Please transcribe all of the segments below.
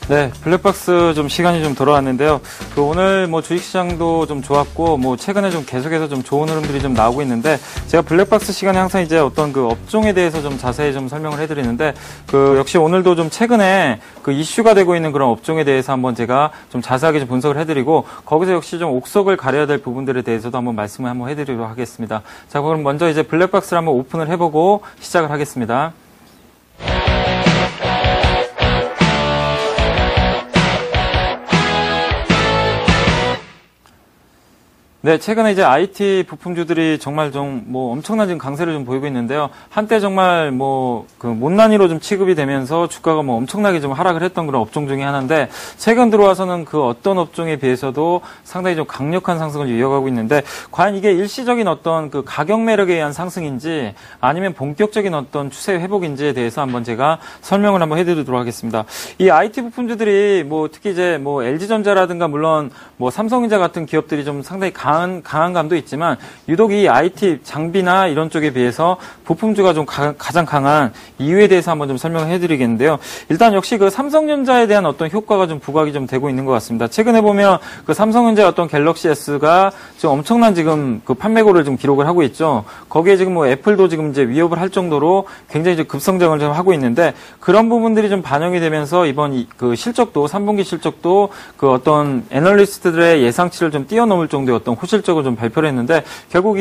네, 블랙박스 좀 시간이 좀 돌아왔는데요. 오늘 뭐 주식시장도 좀 좋았고, 뭐 최근에 좀 계속해서 좀 좋은 흐름들이 좀 나오고 있는데, 제가 블랙박스 시간에 항상 이제 어떤 그 업종에 대해서 좀 자세히 좀 설명을 해드리는데, 역시 오늘도 좀 최근에 이슈가 되고 있는 그런 업종에 대해서 한번 제가 좀 자세하게 좀 분석을 해드리고, 거기서 역시 좀 옥석을 가려야 될 부분들에 대해서도 한번 말씀을 한번 해드리도록 하겠습니다. 자, 그럼 먼저 이제 블랙박스를 한번 오픈을 해보고 시작을 하겠습니다. 네, 최근에 이제 IT 부품주들이 정말 좀 엄청난 지금 강세를 좀 보이고 있는데요. 한때 정말 못난이로 좀 취급이 되면서 주가가 엄청나게 좀 하락을 했던 그런 업종 중에 하나인데, 최근 들어와서는 그 어떤 업종에 비해서도 상당히 좀 강력한 상승을 이어가고 있는데, 과연 이게 일시적인 어떤 그 가격 매력에 의한 상승인지 아니면 본격적인 어떤 추세 회복인지에 대해서 한번 제가 설명을 한번 해드리도록 하겠습니다. 이 IT 부품주들이 특히 이제 LG전자라든가 물론 삼성전자 같은 기업들이 좀 상당히 강한 감도 있지만, 유독 이 IT 장비나 이런 쪽에 비해서 부품주가 좀 가장 강한 이유에 대해서 한번 좀 설명을 해드리겠는데요. 일단 역시 그 삼성전자에 대한 어떤 효과가 좀 부각이 좀 되고 있는 것 같습니다. 최근에 보면 그 삼성전자의 어떤 갤럭시 S가 지금 엄청난 지금 그 판매고를 좀 기록을 하고 있죠. 거기에 지금 애플도 지금 이제 위협을 할 정도로 굉장히 이제 급성장을 좀 하고 있는데, 그런 부분들이 좀 반영이 되면서 이번 그 실적도 3분기 실적도 그 어떤 애널리스트들의 예상치를 좀 뛰어넘을 정도의 어떤 호실적으로 좀 발표를 했는데, 결국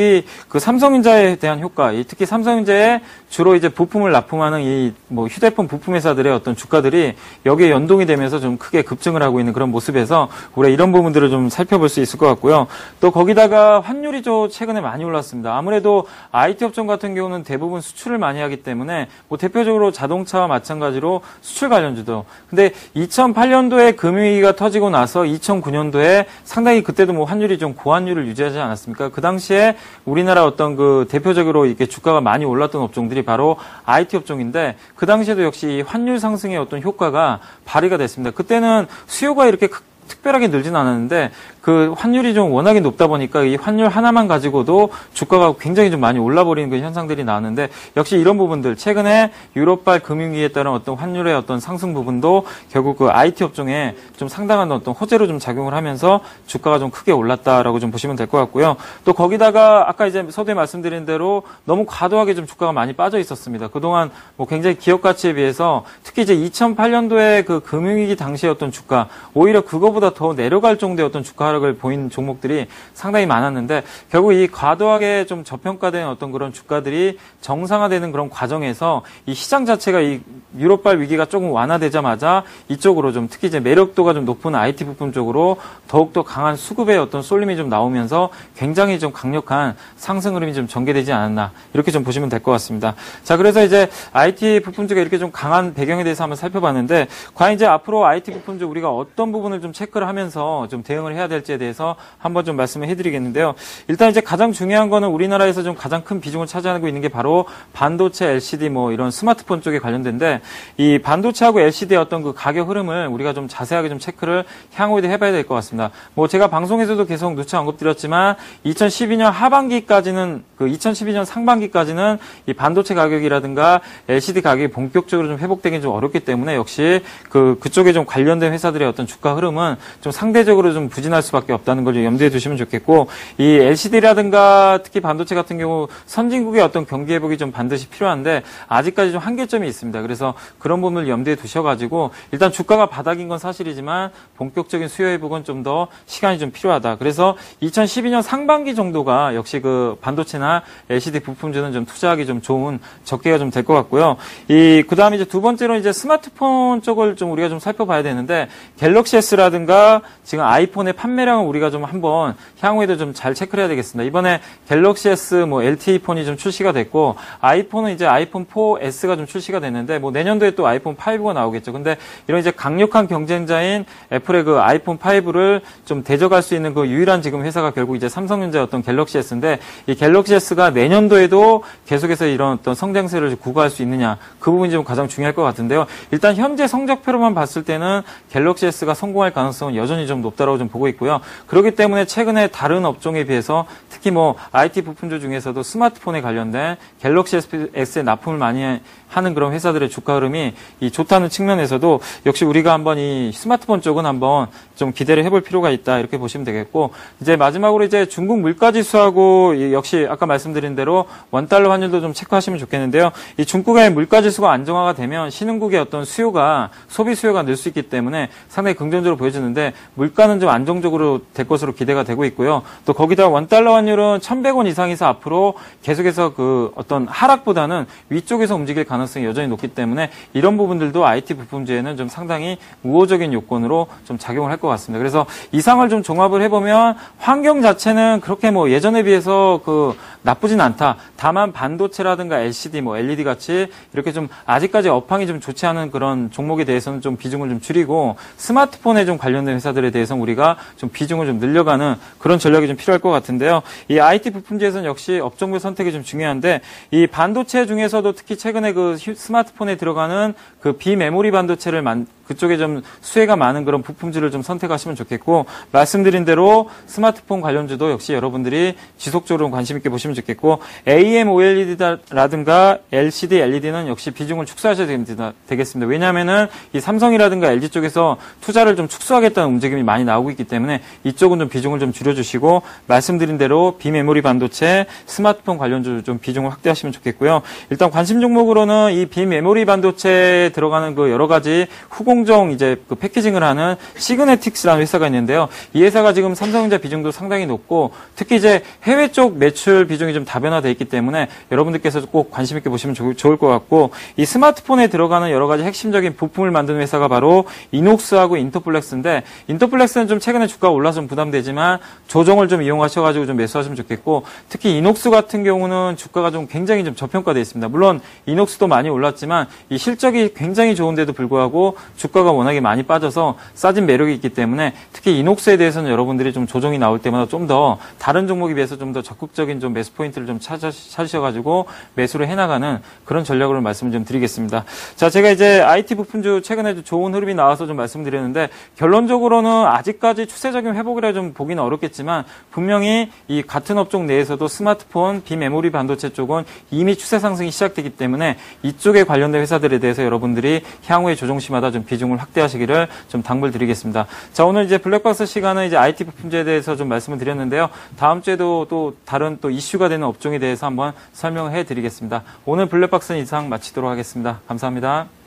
그 삼성전자에 대한 효과, 특히 삼성전자에 주로 이제 부품을 납품하는 휴대폰 부품 회사들의 어떤 주가들이 여기에 연동이 되면서 좀 크게 급증을 하고 있는 그런 모습에서 우리가 이런 부분들을 좀 살펴볼 수 있을 것 같고요. 또 거기다가 환율이 최근에 많이 올랐습니다. 아무래도 IT 업종 같은 경우는 대부분 수출을 많이 하기 때문에 대표적으로 자동차와 마찬가지로 수출 관련주도. 근데 2008년도에 금융위기가 터지고 나서 2009년도에 상당히 그때도 환율이 좀 고환율을 유지하지 않았습니까? 그 당시에 우리나라 어떤 그 대표적으로 이렇게 주가가 많이 올랐던 업종들이 바로 IT 업종인데, 그 당시에도 역시 환율 상승의 어떤 효과가 발휘가 됐습니다. 그때는 수요가 이렇게 특별하게 늘진 않았는데, 그 환율이 좀 워낙에 높다 보니까 이 환율 하나만 가지고도 주가가 굉장히 좀 많이 올라버리는 그 현상들이 나왔는데, 역시 이런 부분들, 최근에 유럽발 금융위기에 따른 어떤 환율의 어떤 상승 부분도 결국 그 IT 업종에 좀 상당한 어떤 호재로 좀 작용을 하면서 주가가 좀 크게 올랐다라고 좀 보시면 될 것 같고요. 또 거기다가 아까 이제 서두에 말씀드린 대로 너무 과도하게 좀 주가가 많이 빠져 있었습니다. 그동안 굉장히 기업 가치에 비해서 특히 이제 2008년도에 그 금융위기 당시의 어떤 주가, 오히려 그거보다 더 내려갈 정도의 어떤 주가 하락을 보인 종목들이 상당히 많았는데, 결국 이 과도하게 좀 저평가된 어떤 그런 주가들이 정상화되는 그런 과정에서 이 시장 자체가 이 유럽발 위기가 조금 완화되자마자 이쪽으로 좀 특히 이제 매력도가 좀 높은 IT 부품 쪽으로 더욱더 강한 수급의 어떤 쏠림이 좀 나오면서 굉장히 좀 강력한 상승 흐름이 좀 전개되지 않았나, 이렇게 좀 보시면 될 것 같습니다. 자, 그래서 이제 IT 부품주가 이렇게 좀 강한 배경에 대해서 한번 살펴봤는데, 과연 이제 앞으로 IT 부품주 우리가 어떤 부분을 좀 체크를 하면서 좀 대응을 해야 될지에 대해서 한번 좀 말씀을 해드리겠는데요. 일단 이제 가장 중요한 거는 우리나라에서 좀 가장 큰 비중을 차지하고 있는 게 바로 반도체, LCD 이런 스마트폰 쪽에 관련된데, 이 반도체하고 LCD의 어떤 그 가격 흐름을 우리가 좀 자세하게 좀 체크를 향후에도 해봐야 될 것 같습니다. 제가 방송에서도 계속 누차 언급드렸지만 2012년 하반기까지는 2012년 상반기까지는 이 반도체 가격이라든가 LCD 가격이 본격적으로 좀 회복되기 좀 어렵기 때문에, 역시 그쪽에 좀 관련된 회사들의 어떤 주가 흐름은 좀 상대적으로 좀 부진할 수밖에 없다는 걸 좀 염두에 두시면 좋겠고, 이 LCD라든가 특히 반도체 같은 경우 선진국의 어떤 경기 회복이 좀 반드시 필요한데 아직까지 좀 한계점이 있습니다. 그래서 그런 부분을 염두에 두셔가지고 일단 주가가 바닥인 건 사실이지만 본격적인 수요 회복은 좀 더 시간이 좀 필요하다. 그래서 2012년 상반기 정도가 역시 그 반도체나 LCD 부품주는 좀 투자하기 좀 좋은 적기가 좀 될 것 같고요. 그 다음에 이제 두 번째로 이제 스마트폰 쪽을 좀 우리가 좀 살펴봐야 되는데, 갤럭시 S라든가 지금 아이폰의 판매량은 우리가 좀 한번 향후에도 좀 잘 체크를 해야 되겠습니다. 이번에 갤럭시 S LTE 폰이 좀 출시가 됐고, 아이폰은 이제 아이폰 4S가 좀 출시가 됐는데, 내년도에 또 아이폰 5가 나오겠죠. 근데 이런 이제 강력한 경쟁자인 애플의 그 아이폰 5를 좀 대적할 수 있는 그 유일한 지금 회사가 결국 이제 삼성전자의 어떤 갤럭시 S인데, 이 갤럭시 갤럭시S가 내년도에도 계속해서 이런 어떤 성장세를 구가할 수 있느냐, 그 부분이 좀 가장 중요할 것 같은데요. 일단 현재 성적표로만 봤을 때는 갤럭시S가 성공할 가능성은 여전히 좀 높다라고 좀 보고 있고요. 그렇기 때문에 최근에 다른 업종에 비해서 특히 뭐 IT 부품주 중에서도 스마트폰에 관련된 갤럭시 S에 납품을 많이 하는 그런 회사들의 주가 흐름이 이 좋다는 측면에서도 역시 우리가 한번 이 스마트폰 쪽은 한번 좀 기대를 해볼 필요가 있다, 이렇게 보시면 되겠고, 이제 마지막으로 이제 중국 물가지수하고 역시 아까 말씀드린 대로 원달러 환율도 좀 체크하시면 좋겠는데요. 이 중국의 물가지수가 안정화가 되면 신흥국의 어떤 수요가, 소비 수요가 늘 수 있기 때문에 상당히 긍정적으로 보여지는데, 물가는 좀 안정적으로 될 것으로 기대가 되고 있고요. 또 거기다 원달러 환율은 1,100원 이상에서 앞으로 계속해서 그 어떤 하락보다는 위쪽에서 움직일 가능성이 여전히 높기 때문에 이런 부분들도 IT 부품주에는 좀 상당히 우호적인 요건으로 좀 작용을 할 것 같습니다. 그래서 이상을 좀 종합을 해보면 환경 자체는 그렇게 뭐 예전에 비해서 그 나쁘진 않다. 다만 반도체라든가 LCD, 뭐 LED 같이 이렇게 좀 아직까지 업황이 좀 좋지 않은 그런 종목에 대해서는 좀 비중을 좀 줄이고, 스마트폰에 좀 관련된 회사들에 대해서는 우리가 좀 비중을 좀 늘려가는 그런 전략이 좀 필요할 것 같은데요. 이 IT 부품주에서는 역시 업종별 선택이 좀 중요한데, 이 반도체 중에서도 특히 최근에 그 스마트폰에 들어가는 그 비메모리 반도체를 그쪽에 좀 수혜가 많은 그런 부품주를 좀 선택하시면 좋겠고, 말씀드린 대로 스마트폰 관련주도 역시 여러분들이 지속적으로 관심 있게 보시면 좋겠고, AMOLED라든가 LCD, LED는 역시 비중을 축소하셔야 되겠습니다. 왜냐하면은 이 삼성이라든가 LG 쪽에서 투자를 좀 축소하겠다는 움직임이 많이 나오고 있기 때문에 이쪽은 좀 비중을 좀 줄여주시고, 말씀드린 대로 비메모리 반도체, 스마트폰 관련주 좀 비중을 확대하시면 좋겠고요. 일단 관심 종목으로는 이 비메모리 반도체에 들어가는 그 여러 가지 후공정 이제 그 패키징을 하는 시그네틱스라는 회사가 있는데요. 이 회사가 지금 삼성전자 비중도 상당히 높고, 특히 이제 해외 쪽 매출 비중이 좀 다변화되어 있기 때문에 여러분들께서 꼭 관심 있게 보시면 좋을 것 같고, 이 스마트폰에 들어가는 여러 가지 핵심적인 부품을 만드는 회사가 바로 이녹스하고 인터플렉스인데, 인터플렉스는 좀 최근에 주가가 올라서 좀 부담되지만 조정을 좀 이용하셔가지고 좀 매수하시면 좋겠고, 특히 이녹스 같은 경우는 주가가 좀 굉장히 좀 저평가되어 있습니다. 물론 이녹스도 많이 올랐지만 이 실적이 굉장히 좋은데도 불구하고 주가가 워낙에 많이 빠져서 싸진 매력이 있기 때문에 특히 이녹스에 대해서는 여러분들이 좀 조정이 나올 때마다 좀 더 다른 종목에 비해서 좀 더 적극적인 좀 매수 포인트를 좀 찾으셔가지고 매수를 해나가는 그런 전략으로 말씀을 좀 드리겠습니다. 자, 제가 이제 IT 부품주 최근에 좋은 흐름이 나와서 좀 말씀드렸는데, 결론적으로는 아직까지 추세적인 회복이라 좀 보기는 어렵겠지만 분명히 이 같은 업종 내에서도 스마트폰, 비메모리 반도체 쪽은 이미 추세 상승이 시작되기 때문에 이쪽에 관련된 회사들에 대해서 여러분들이 향후에 조정시마다 좀 비중을 확대하시기를 좀 당부를 드리겠습니다. 자, 오늘 이제 블랙박스 시간은 이제 IT 부품주에 대해서 좀 말씀을 드렸는데요. 다음 주에도 또 다른 또 이슈가 되는 업종에 대해서 한번 설명을 해드리겠습니다. 오늘 블랙박스는 이상 마치도록 하겠습니다. 감사합니다.